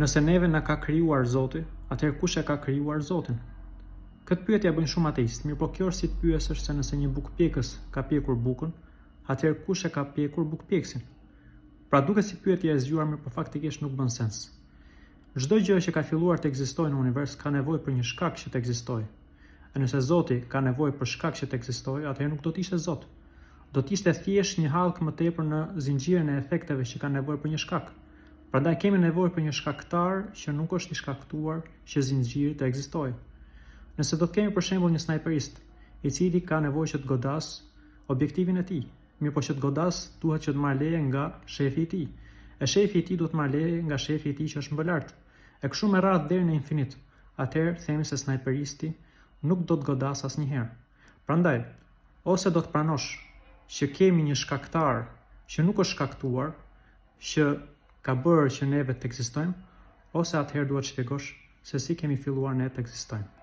Nëse neve na ka krijuar Zoti, atëherë kush e ka krijuar Zotin? Këtë pyetje bëjnë shumë ateistë, mirë po kjo është si të pyesësh se nëse një bukpjekës ka pjekur bukën, atëherë kush e ka pjekur bukpjekësin? Pra duket si pyetje e zgjuar, mirë po faktikisht nuk bën sens. Çdo gjë që ka filluar të ekzistojë në univers ka nevojë për një shkak që të ekzistojë. E nëse Zoti ka nevojë për shkak që të ekzistojë, atëherë nuk do të ishte Zot. Do të ishte thjesht një hallk më tepër në zinxhirin e efekteve që kanë nevojë për një shkak. Prandaj kemi nevojë për një shkaktar që nuk është i shkaktuar që zinxhiri të ekzistojë. Nëse do të kemi për shembull një snajperist, i cili ka nevojë që të godas objektivin e tij, mirë po që të godas duhet që të marrë leje nga shefi i tij. E shefi i tij duhet të marrë leje nga shefi i tij që është më lart. E kështu me radhë deri në infinit. Atëherë themi se snajperisti nuk do të godas asnjëherë. Prandaj, ose do të pranosh që kemi një shkaktar që nuk është shkaktuar, që ka bërë që neve të ekzistojmë, ose atëherë duhet shpjegosh se si kemi filluar ne të ekzistojmë.